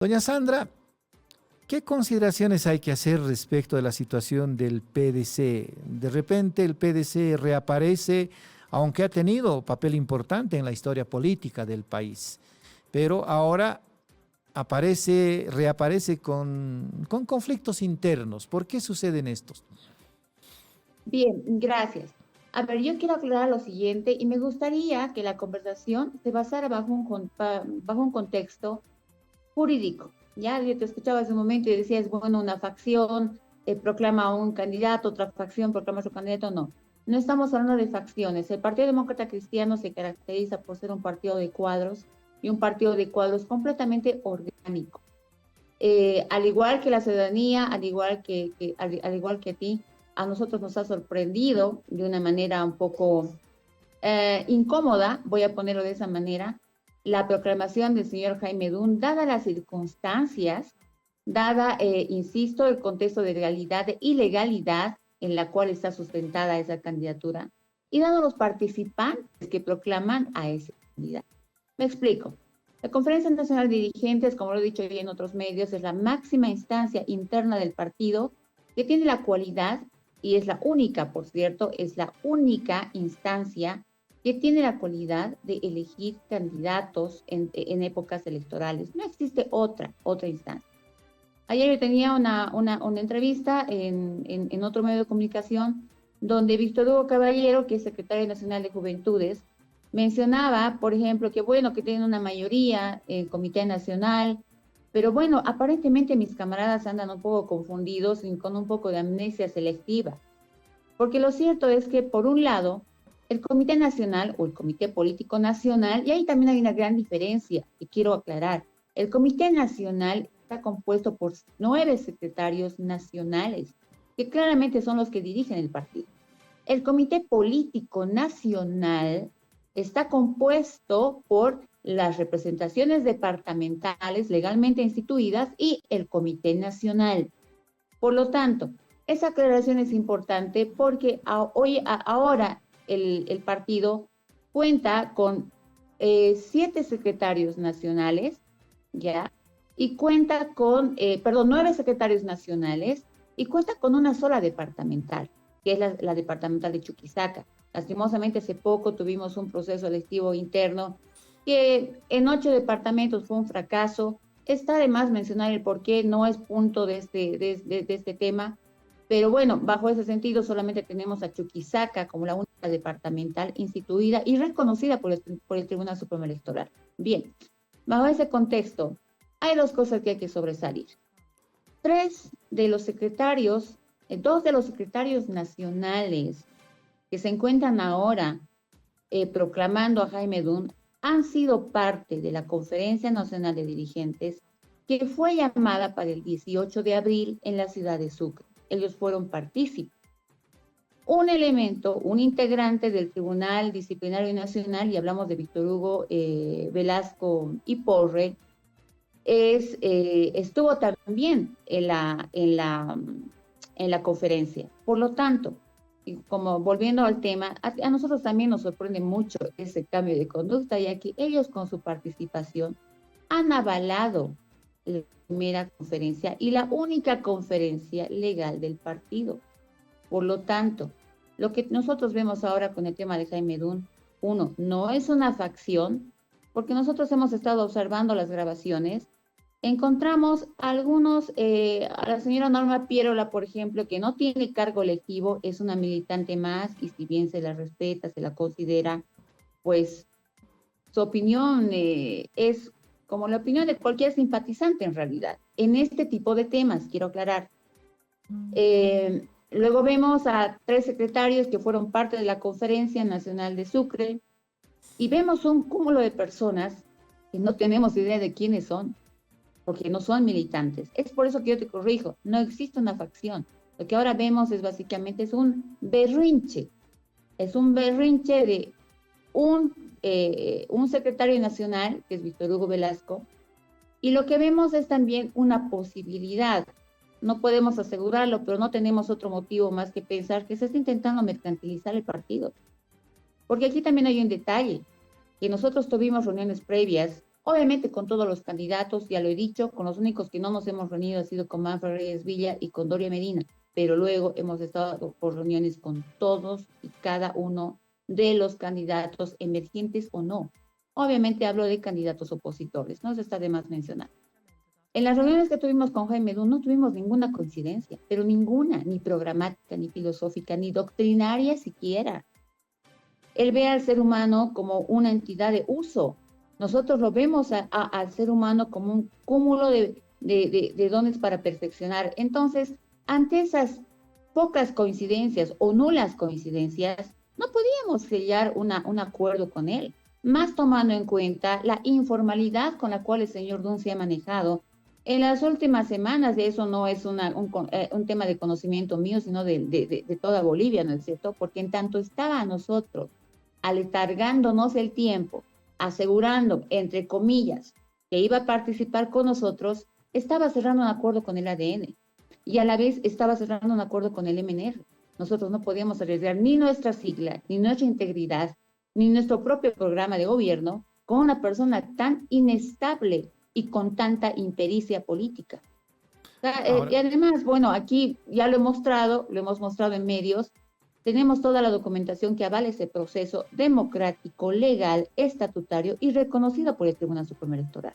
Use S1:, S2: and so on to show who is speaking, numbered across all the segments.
S1: Doña Sandra, ¿qué consideraciones hay que hacer respecto de la situación del PDC? De repente el PDC reaparece, aunque ha tenido papel importante en la historia política del país, pero ahora reaparece con conflictos internos. ¿Por qué suceden estos?
S2: Bien, gracias. A ver, yo quiero aclarar lo siguiente y me gustaría que la conversación se basara bajo un contexto jurídico. Ya, yo te escuchaba hace un momento y decías, bueno, una facción proclama a un candidato, otra facción proclama a su candidato. No, no estamos hablando de facciones. El Partido Demócrata Cristiano se caracteriza por ser un partido de cuadros y un partido de cuadros completamente orgánico. Al igual que la ciudadanía, al igual que a ti, a nosotros nos ha sorprendido de una manera un poco incómoda, voy a ponerlo de esa manera, la proclamación del señor Jaime Dun, dadas las circunstancias, insisto, el contexto de legalidad, de ilegalidad en la cual está sustentada esa candidatura, y dado los participantes que proclaman a ese candidato. Me explico. La Conferencia Nacional de Dirigentes, como lo he dicho ya en otros medios, es la máxima instancia interna del partido que tiene la cualidad, y es la única, por cierto, es la única instancia que tiene la cualidad de elegir candidatos en épocas electorales. No existe otra instancia. Ayer yo tenía una entrevista en otro medio de comunicación donde Víctor Hugo Caballero, que es secretario nacional de Juventudes, mencionaba, por ejemplo, que bueno, que tienen una mayoría en el Comité Nacional, pero bueno, aparentemente mis camaradas andan un poco confundidos y con un poco de amnesia selectiva. Porque lo cierto es que, por un lado, el Comité Nacional o el Comité Político Nacional, y ahí también hay una gran diferencia que quiero aclarar, el Comité Nacional está compuesto por 9 secretarios nacionales, que claramente son los que dirigen el partido. El Comité Político Nacional está compuesto por las representaciones departamentales legalmente instituidas y el Comité Nacional. Por lo tanto, esa aclaración es importante porque ahora el partido cuenta con 7 secretarios nacionales, ¿ya? Y cuenta con, 9 secretarios nacionales y cuenta con una sola departamental, que es la departamental de Chuquisaca. Lastimosamente, hace poco tuvimos un proceso electivo interno que en 8 departamentos fue un fracaso. Está de más mencionar el por qué, no es punto de este tema, pero bueno, bajo ese sentido solamente tenemos a Chuquisaca como la única departamental instituida y reconocida por el Tribunal Supremo Electoral. Bien, bajo ese contexto, hay 2 cosas que hay que sobresalir. 2 de los secretarios nacionales que se encuentran ahora proclamando a Jaime Dun han sido parte de la Conferencia Nacional de Dirigentes que fue llamada para el 18 de abril en la ciudad de Sucre. Ellos fueron partícipes. Un integrante del Tribunal Disciplinario Nacional, y hablamos de Víctor Hugo Velasco y Porre, estuvo también en la conferencia. Por lo tanto, y como volviendo al tema, a nosotros también nos sorprende mucho ese cambio de conducta, ya que ellos con su participación han avalado la primera conferencia y la única conferencia legal del partido. Por lo tanto, lo que nosotros vemos ahora con el tema de Jaime Dun, uno, no es una facción, porque nosotros hemos estado observando las grabaciones. Encontramos a la señora Norma Pierola, por ejemplo, que no tiene cargo electivo, es una militante más, y si bien se la respeta, se la considera, pues su opinión es como la opinión de cualquier simpatizante en realidad, en este tipo de temas, quiero aclarar. Luego vemos a 3 secretarios que fueron parte de la Conferencia Nacional de Sucre, y vemos un cúmulo de personas que no tenemos idea de quiénes son, porque no son militantes. Es por eso que yo te corrijo, no existe una facción. Lo que ahora vemos es básicamente un berrinche de un secretario nacional, que es Víctor Hugo Velasco, y lo que vemos es también una posibilidad. No podemos asegurarlo, pero no tenemos otro motivo más que pensar que se está intentando mercantilizar el partido. Porque aquí también hay un detalle, que nosotros tuvimos reuniones previas Obviamente con todos los candidatos, ya lo he dicho, con los únicos que no nos hemos reunido ha sido con Manfred Reyes Villa y con Doria Medina, pero luego hemos estado por reuniones con todos y cada uno de los candidatos emergentes o no. Obviamente hablo de candidatos opositores, no se está de más mencionar. En las reuniones que tuvimos con Jaime Dun no tuvimos ninguna coincidencia, pero ninguna, ni programática, ni filosófica, ni doctrinaria siquiera. Él ve al ser humano como una entidad de uso. Nosotros lo vemos al ser humano como un cúmulo de dones para perfeccionar. Entonces, ante esas pocas coincidencias o nulas coincidencias, no podíamos sellar un acuerdo con él, más tomando en cuenta la informalidad con la cual el señor Dun se ha manejado en las últimas semanas. De eso no es un tema de conocimiento mío, sino de toda Bolivia, ¿no es cierto? Porque en tanto estaba a nosotros aletargándonos el tiempo, asegurando, entre comillas, que iba a participar con nosotros, estaba cerrando un acuerdo con el ADN y a la vez estaba cerrando un acuerdo con el MNR. Nosotros no podíamos arriesgar ni nuestra sigla, ni nuestra integridad, ni nuestro propio programa de gobierno con una persona tan inestable y con tanta impericia política. Y además, bueno, aquí ya lo hemos mostrado en medios, tenemos toda la documentación que avala ese proceso democrático, legal, estatutario y reconocido por el Tribunal Supremo Electoral.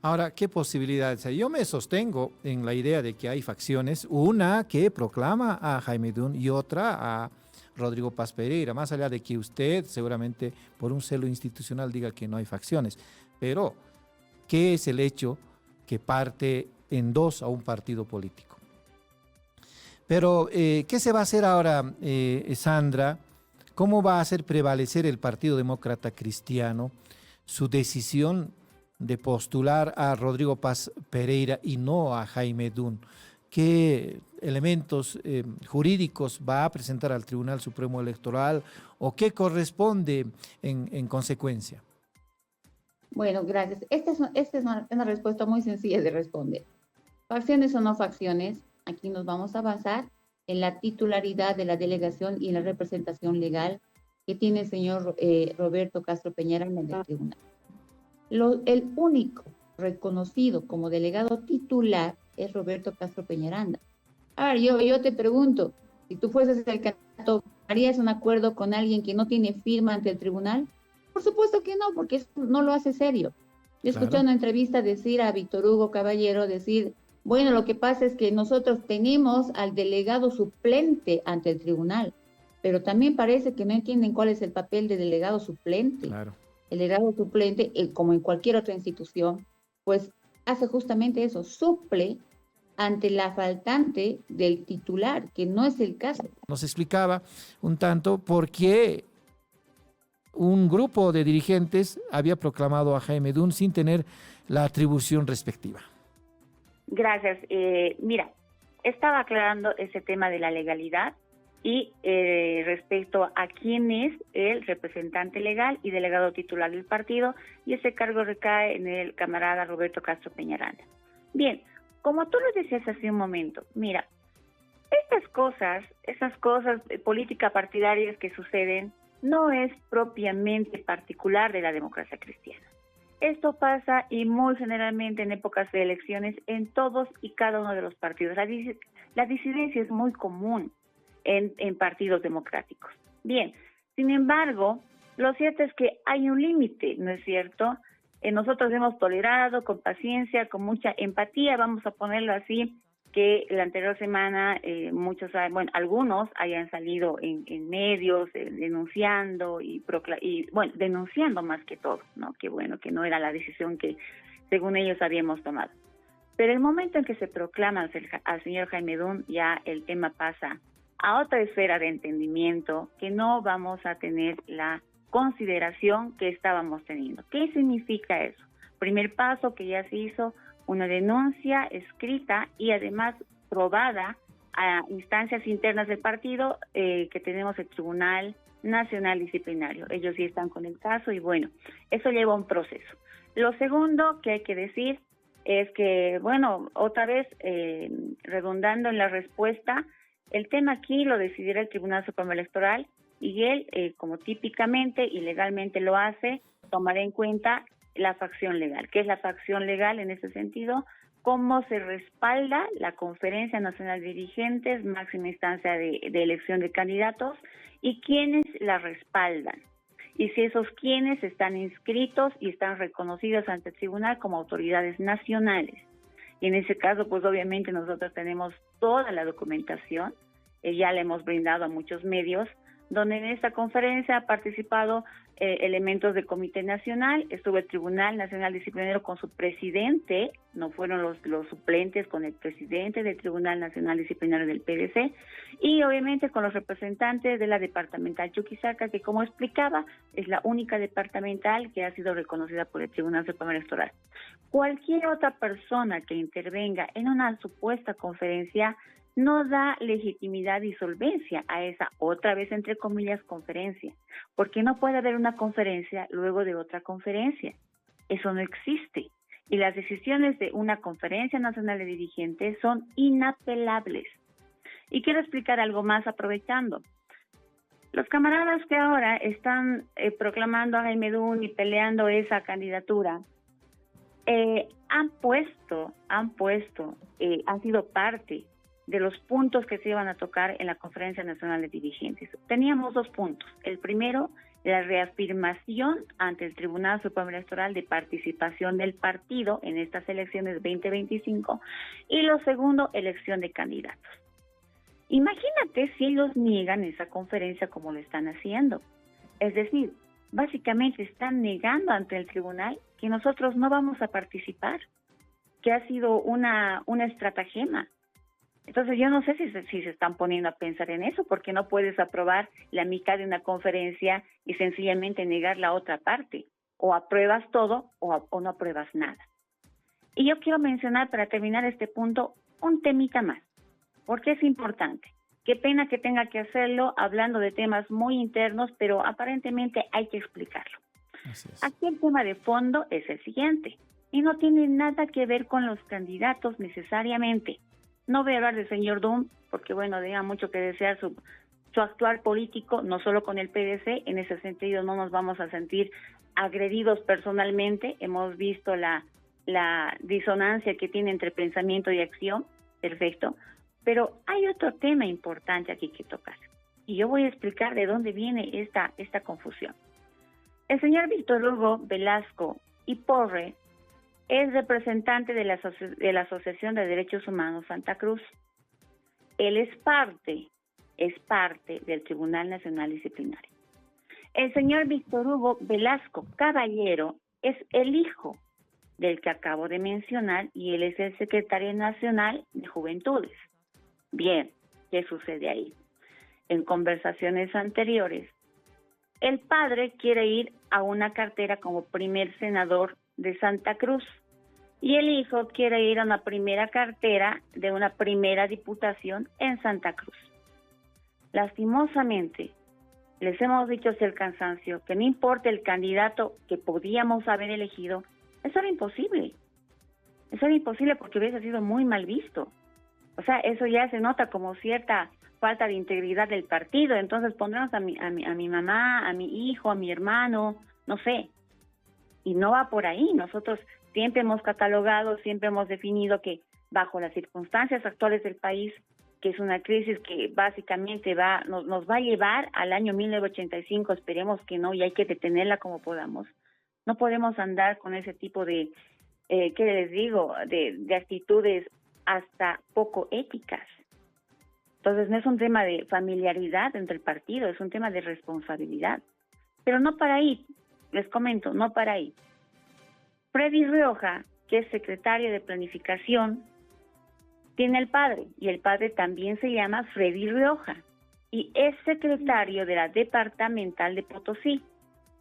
S1: Ahora, ¿qué posibilidades hay? Yo me sostengo en la idea de que hay facciones, una que proclama a Jaime Dun y otra a Rodrigo Paz Pereira, más allá de que usted seguramente por un celo institucional diga que no hay facciones. Pero, ¿qué es el hecho que parte en dos a un partido político? Pero, ¿qué se va a hacer ahora, Sandra? ¿Cómo va a hacer prevalecer el Partido Demócrata Cristiano su decisión de postular a Rodrigo Paz Pereira y no a Jaime Dun? ¿Qué elementos jurídicos va a presentar al Tribunal Supremo Electoral o qué corresponde en consecuencia?
S2: Bueno, gracias. Esta es una respuesta muy sencilla de responder. Facciones o no facciones, aquí nos vamos a basar en la titularidad de la delegación y la representación legal que tiene el señor Roberto Castro Peñaranda en el tribunal. El único reconocido como delegado titular es Roberto Castro Peñaranda. A ver, yo te pregunto, si tú fueses el candidato, ¿harías un acuerdo con alguien que no tiene firma ante el tribunal? Por supuesto que no, porque eso no lo hace serio. Yo escuché una entrevista decir a Víctor Hugo Caballero, decir, bueno, lo que pasa es que nosotros tenemos al delegado suplente ante el tribunal, pero también parece que no entienden cuál es el papel de delegado suplente.
S1: Claro.
S2: El delegado suplente, como en cualquier otra institución, pues hace justamente eso, suple ante la faltante del titular, que no es el caso.
S1: Nos explicaba un tanto por qué un grupo de dirigentes había proclamado a Jaime Dun sin tener la atribución respectiva.
S3: Gracias. Mira, estaba aclarando ese tema de la legalidad y respecto a quién es el representante legal y delegado titular del partido, y ese cargo recae en el camarada Roberto Castro Peñaranda. Bien, como tú lo decías hace un momento, mira, esas cosas política partidarias que suceden no es propiamente particular de la democracia cristiana. Esto pasa y muy generalmente en épocas de elecciones en todos y cada uno de los partidos. La disidencia es muy común en partidos democráticos. Bien, sin embargo, lo cierto es que hay un límite, ¿no es cierto? Nosotros hemos tolerado con paciencia, con mucha empatía, vamos a ponerlo así, que la anterior semana algunos hayan salido en medios denunciando denunciando más que todo, ¿no? Que bueno, que no era la decisión que según ellos habíamos tomado. Pero el momento en que se proclama al señor Jaime Dun, ya el tema pasa a otra esfera de entendimiento que no vamos a tener la consideración que estábamos teniendo. ¿Qué significa eso? Primer paso que ya se hizo, una denuncia escrita y además probada a instancias internas del partido que tenemos el Tribunal Nacional Disciplinario. Ellos sí están con el caso y bueno, eso lleva un proceso. Lo segundo que hay que decir es que, bueno, otra vez redundando en la respuesta, el tema aquí lo decidirá el Tribunal Supremo Electoral y él, como típicamente y legalmente lo hace, tomará en cuenta la facción legal. ¿Qué es la facción legal en ese sentido? Cómo se respalda la Conferencia Nacional de Dirigentes, máxima instancia de elección de candidatos, y quiénes la respaldan. Y si esos quienes están inscritos y están reconocidos ante el tribunal como autoridades nacionales. Y en ese caso, pues obviamente nosotros tenemos toda la documentación, ya la hemos brindado a muchos medios, donde en esta conferencia ha participado elementos del Comité Nacional, estuvo el Tribunal Nacional Disciplinario con su presidente, no fueron los suplentes, con el presidente del Tribunal Nacional Disciplinario del PDC, y obviamente con los representantes de la departamental Chuquisaca, que como explicaba, es la única departamental que ha sido reconocida por el Tribunal Supremo Electoral. Cualquier otra persona que intervenga en una supuesta conferencia no da legitimidad y solvencia a esa, otra vez entre comillas, conferencia, porque no puede haber una conferencia luego de otra conferencia. Eso no existe. Y las decisiones de una conferencia nacional de dirigentes son inapelables. Y quiero explicar algo más aprovechando. Los camaradas que ahora están proclamando a Jaime Dun y peleando esa candidatura, han sido parte de los puntos que se iban a tocar en la Conferencia Nacional de Dirigentes. Teníamos 2 puntos. El primero, la reafirmación ante el Tribunal Supremo Electoral de participación del partido en estas elecciones 2025, y lo segundo, elección de candidatos. Imagínate si ellos niegan esa conferencia como lo están haciendo. Es decir, básicamente están negando ante el tribunal que nosotros no vamos a participar, que ha sido una estratagema. Entonces yo no sé si se están poniendo a pensar en eso, porque no puedes aprobar la mitad de una conferencia y sencillamente negar la otra parte. O apruebas todo o no apruebas nada. Y yo quiero mencionar, para terminar este punto, un temita más, porque es importante. Qué pena que tenga que hacerlo hablando de temas muy internos, pero aparentemente hay que explicarlo. Aquí el tema de fondo es el siguiente, y no tiene nada que ver con los candidatos necesariamente. No voy a hablar del señor Dun, porque bueno, deja mucho que desear su actuar político, no solo con el PDC. En ese sentido no nos vamos a sentir agredidos personalmente. Hemos visto la disonancia que tiene entre pensamiento y acción, perfecto. Pero hay otro tema importante aquí que tocar, y yo voy a explicar de dónde viene esta confusión. El señor Víctor Hugo Velasco y Porre es representante de la Asociación de Derechos Humanos Santa Cruz. Él es parte del Tribunal Nacional Disciplinario. El señor Víctor Hugo Velasco Caballero es el hijo del que acabo de mencionar, y él es el secretario nacional de Juventudes. Bien, ¿qué sucede ahí? En conversaciones anteriores, el padre quiere ir a una cartera como primer senador de Santa Cruz, y el hijo quiere ir a una primera cartera de una primera diputación en Santa Cruz. Lastimosamente, les hemos dicho hasta el cansancio que no importa el candidato que podíamos haber elegido, eso era imposible. Eso era imposible porque hubiese sido muy mal visto. O sea, eso ya se nota como cierta falta de integridad del partido. Entonces pondremos a mi mamá, a mi hijo, a mi hermano, no sé. Y no va por ahí. Nosotros siempre hemos catalogado, siempre hemos definido que bajo las circunstancias actuales del país, que es una crisis que básicamente nos va a llevar al año 1985, esperemos que no, y hay que detenerla como podamos. No podemos andar con ese tipo de, ¿qué les digo?, de actitudes hasta poco éticas. Entonces no es un tema de familiaridad entre el partido, es un tema de responsabilidad. Pero no para ahí, les comento, no para ahí. Freddy Rioja, que es secretario de Planificación, tiene el padre, y el padre también se llama Freddy Rioja, y es secretario de la departamental de Potosí.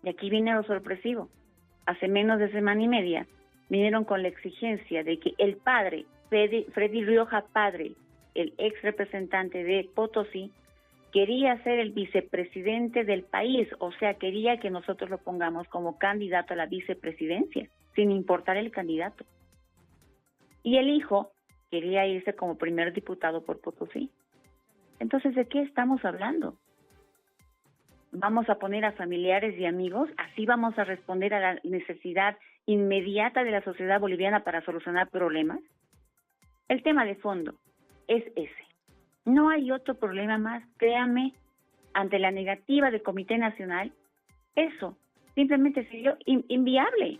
S3: Y aquí viene lo sorpresivo. Hace menos de semana y media vinieron con la exigencia de que el padre, Freddy Rioja padre, el ex representante de Potosí, quería ser el vicepresidente del país, o sea, quería que nosotros lo pongamos como candidato a la vicepresidencia, sin importar el candidato. Y el hijo quería irse como primer diputado por Potosí. Entonces, ¿de qué estamos hablando? ¿Vamos a poner a familiares y amigos? ¿Así vamos a responder a la necesidad inmediata de la sociedad boliviana para solucionar problemas? El tema de fondo es ese. No hay otro problema más, créanme, ante la negativa del Comité Nacional, eso simplemente sería inviable.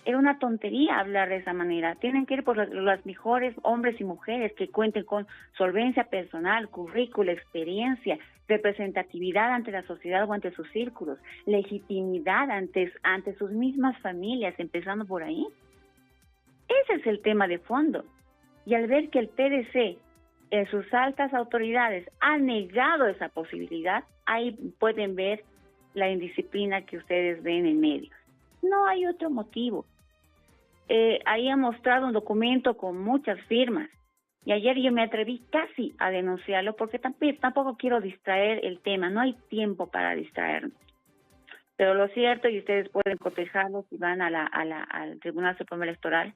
S3: Era una tontería hablar de esa manera. Tienen que ir por los mejores hombres y mujeres que cuenten con solvencia personal, currículo, experiencia, representatividad ante la sociedad o ante sus círculos, legitimidad ante sus mismas familias, empezando por ahí. Ese es el tema de fondo. Y al ver que el PDC en sus altas autoridades ha negado esa posibilidad, ahí pueden ver la indisciplina que ustedes ven en medios. No hay otro motivo. Ahí ha mostrado un documento con muchas firmas y ayer yo me atreví casi a denunciarlo porque tampoco quiero distraer el tema, no hay tiempo para distraernos. Pero lo cierto, y ustedes pueden cotejarlo si van al Tribunal Supremo Electoral,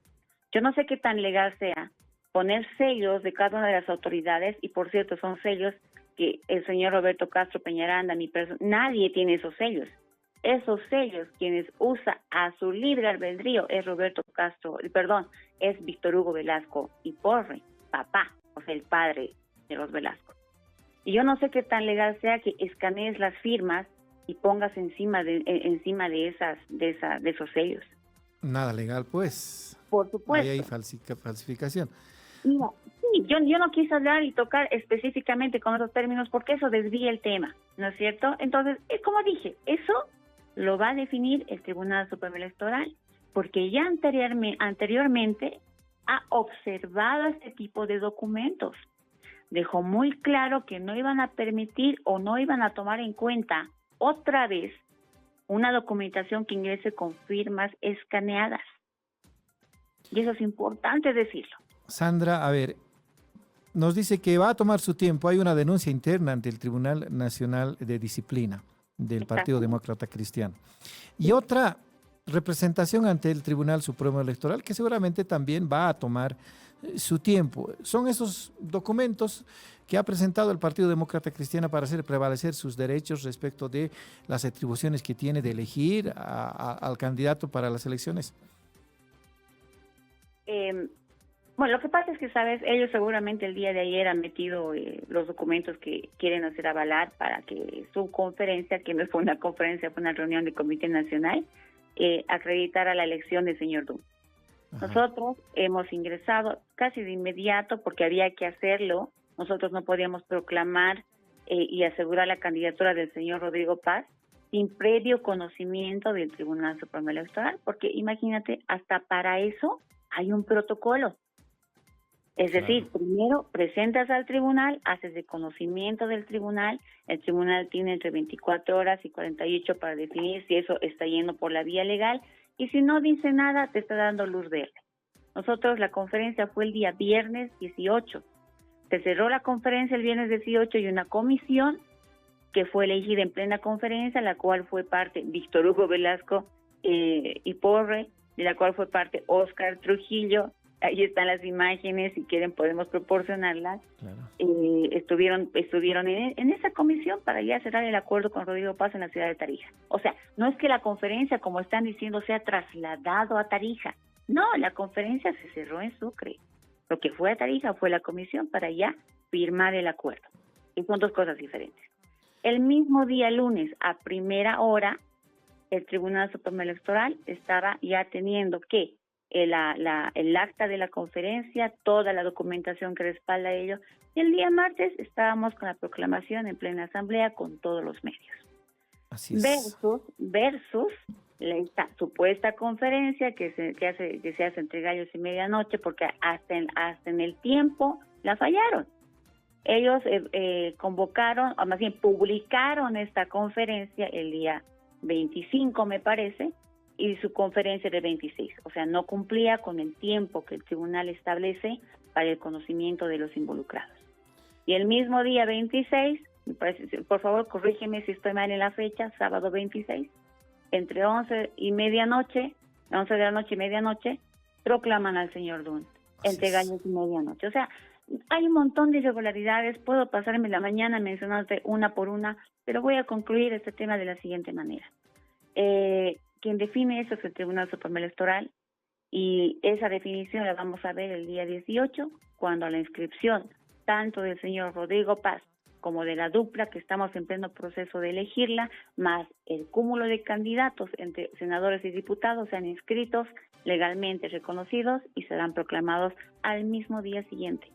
S3: yo no sé qué tan legal sea poner sellos de cada una de las autoridades, y por cierto son sellos que el señor Roberto Castro Peñaranda, nadie tiene esos sellos. Esos sellos, quienes usa a su libre albedrío es Víctor Hugo Velasco y Porre, papá, o sea, el padre de los Velasco. Y yo no sé qué tan legal sea que escanees las firmas y pongas encima de esos sellos.
S1: Nada legal, pues.
S3: Por supuesto.
S1: Ahí hay falsificación.
S3: Mira, sí, yo no quise hablar y tocar específicamente con esos términos porque eso desvía el tema, ¿no es cierto? Entonces, como dije, eso lo va a definir el Tribunal Supremo Electoral, porque ya anteriormente ha observado este tipo de documentos. Dejó muy claro que no iban a permitir o no iban a tomar en cuenta otra vez una documentación que ingrese con firmas escaneadas. Y eso es importante decirlo.
S1: Sandra, a ver, nos dice que va a tomar su tiempo. Hay una denuncia interna ante el Tribunal Nacional de Disciplina del Partido Demócrata Cristiano. Y otra representación ante el Tribunal Supremo Electoral que seguramente también va a tomar su tiempo. Son esos documentos que ha presentado el Partido Demócrata Cristiano para hacer prevalecer sus derechos respecto de las atribuciones que tiene de elegir al candidato para las elecciones.
S3: Bueno, lo que pasa es que, ¿sabes? Ellos seguramente el día de ayer han metido los documentos que quieren hacer avalar para que su conferencia, que no fue una conferencia, fue una reunión del Comité Nacional, acreditara la elección del señor Dunn. Ajá. Nosotros hemos ingresado casi de inmediato porque había que hacerlo. Nosotros no podíamos proclamar y asegurar la candidatura del señor Rodrigo Paz sin previo conocimiento del Tribunal Supremo Electoral, porque imagínate, hasta para eso hay un protocolo. Es decir, primero presentas al tribunal, haces de conocimiento del tribunal, el tribunal tiene entre 24 horas y 48 para definir si eso está yendo por la vía legal, y si no dice nada, te está dando luz verde. Nosotros, la conferencia fue el día viernes 18. Se cerró la conferencia el viernes 18 y una comisión que fue elegida en plena conferencia, la cual fue parte Víctor Hugo Velasco y Porre, de la cual fue parte Oscar Trujillo. Ahí están las imágenes, si quieren podemos proporcionarlas. Claro. Estuvieron en esa comisión para ya cerrar el acuerdo con Rodrigo Paz en la ciudad de Tarija. O sea, no es que la conferencia, como están diciendo, sea trasladado a Tarija. No, la conferencia se cerró en Sucre. Lo que fue a Tarija fue la comisión para ya firmar el acuerdo. Y son dos cosas diferentes. El mismo día lunes, a primera hora, el Tribunal Supremo Electoral estaba ya teniendo que el acta de la conferencia, toda la documentación que respalda ello, y el día martes estábamos con la proclamación en plena asamblea con todos los medios. Así es. Versus esta supuesta conferencia que se hace entre gallos y medianoche, porque hasta en el tiempo la fallaron. Ellos convocaron, o más bien publicaron esta conferencia el día 25, me parece, y su conferencia de 26. O sea, no cumplía con el tiempo que el tribunal establece para el conocimiento de los involucrados. Y el mismo día 26, me parece, por favor, corrígeme si estoy mal en la fecha, sábado 26, entre 11 de la noche y medianoche, proclaman al señor Dunn, entre gallos y medianoche. O sea, hay un montón de irregularidades, puedo pasarme la mañana mencionándote una por una, pero voy a concluir este tema de la siguiente manera. quien define eso es el Tribunal Supremo Electoral, y esa definición la vamos a ver el día 18, cuando la inscripción tanto del señor Rodrigo Paz como de la dupla que estamos en pleno proceso de elegirla, más el cúmulo de candidatos entre senadores y diputados sean inscritos, legalmente reconocidos y serán proclamados al mismo día siguiente.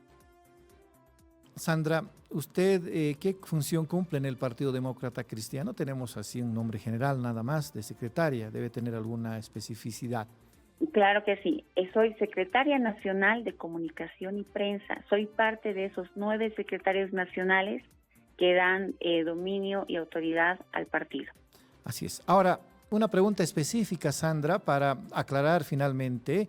S1: Sandra, ¿usted qué función cumple en el Partido Demócrata Cristiano? Tenemos así un nombre general nada más de secretaria, debe tener alguna especificidad.
S3: Claro que sí, soy secretaria nacional de Comunicación y Prensa, soy parte de esos 9 secretarios nacionales que dan dominio y autoridad al partido.
S1: Así es. Ahora, una pregunta específica, Sandra, para aclarar finalmente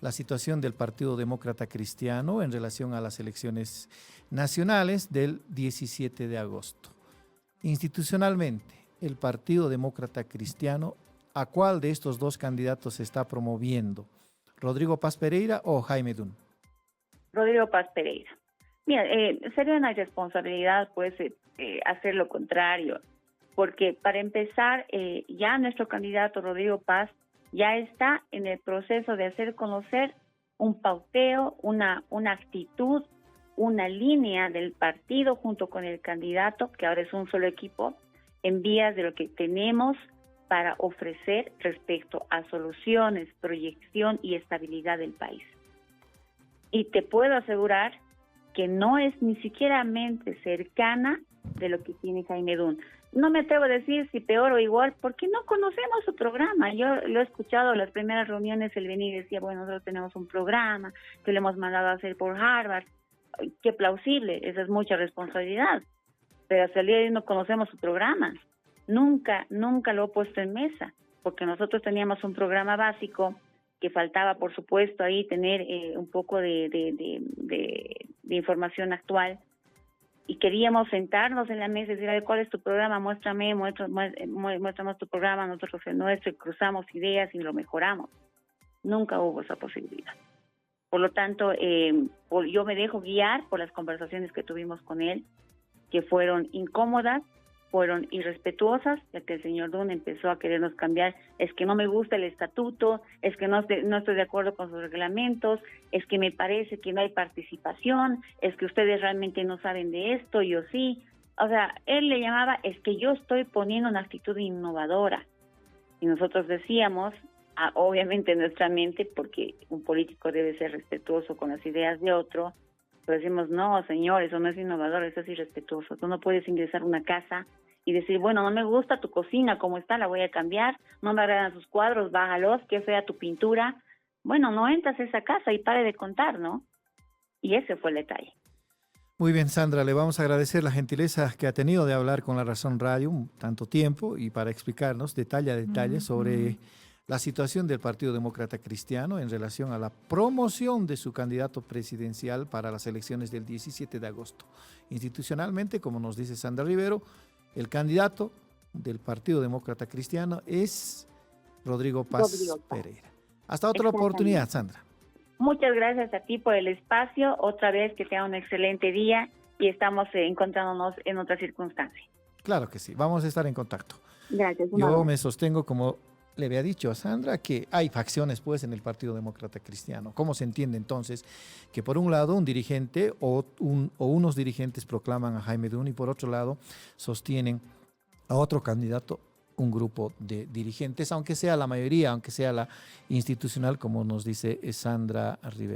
S1: la situación del Partido Demócrata Cristiano en relación a las elecciones nacionales del 17 de agosto. Institucionalmente, el Partido Demócrata Cristiano, ¿a cuál de estos dos candidatos se está promoviendo? ¿Rodrigo Paz Pereira o Jaime Dun?
S3: Rodrigo Paz Pereira. Mira, sería una irresponsabilidad pues hacer lo contrario, porque para empezar, ya nuestro candidato Rodrigo Paz ya está en el proceso de hacer conocer un pauteo, una actitud, una línea del partido junto con el candidato, que ahora es un solo equipo, en vías de lo que tenemos para ofrecer respecto a soluciones, proyección y estabilidad del país. Y te puedo asegurar que no es ni siquiera mente cercana de lo que tiene Jaime Dun. No me atrevo a decir si peor o igual, porque no conocemos su programa. Yo lo he escuchado en las primeras reuniones, él venía y decía, bueno, nosotros tenemos un programa que le hemos mandado a hacer por Harvard. Qué plausible, esa es mucha responsabilidad. Pero hasta el día de hoy no conocemos su programa. Nunca lo he puesto en mesa, porque nosotros teníamos un programa básico que faltaba, por supuesto, ahí tener un poco de información actual, y queríamos sentarnos en la mesa y decir, ¿cuál es tu programa? Muéstranos tu programa, nosotros el nuestro, y cruzamos ideas y lo mejoramos. Nunca hubo esa posibilidad. Por lo tanto, yo me dejo guiar por las conversaciones que tuvimos con él, que fueron incómodas, fueron irrespetuosas, ya que el señor Dun empezó a querernos cambiar. Es que no me gusta el estatuto, es que no estoy de acuerdo con sus reglamentos, es que me parece que no hay participación, es que ustedes realmente no saben de esto, yo sí. O sea, él le llamaba, es que yo estoy poniendo una actitud innovadora. Y nosotros decíamos, obviamente en nuestra mente, porque un político debe ser respetuoso con las ideas de otro, pero decimos, no, señor, eso no es innovador, eso es irrespetuoso. Tú no puedes ingresar a una casa y decir, bueno, no me gusta tu cocina, como está, la voy a cambiar, no me agradan sus cuadros, bájalos, qué fea tu pintura. Bueno, no entras a esa casa y pare de contar, ¿no? Y ese fue el detalle.
S1: Muy bien, Sandra, le vamos a agradecer la gentileza que ha tenido de hablar con La Razón Radio tanto tiempo y para explicarnos detalle a detalle sobre la situación del Partido Demócrata Cristiano en relación a la promoción de su candidato presidencial para las elecciones del 17 de agosto. Institucionalmente, como nos dice Sandra Rivero, el candidato del Partido Demócrata Cristiano es Rodrigo Paz Pereira. Hasta otra oportunidad, Sandra.
S3: Muchas gracias a ti por el espacio. Otra vez que tenga un excelente día y estamos encontrándonos en otra circunstancia.
S1: Claro que sí, vamos a estar en contacto.
S3: Gracias.
S1: Yo me sostengo, como le había dicho a Sandra, que hay facciones pues en el Partido Demócrata Cristiano. ¿Cómo se entiende entonces que por un lado un dirigente o unos dirigentes proclaman a Jaime Dun y por otro lado sostienen a otro candidato, un grupo de dirigentes, aunque sea la mayoría, aunque sea la institucional, como nos dice Sandra Rivero?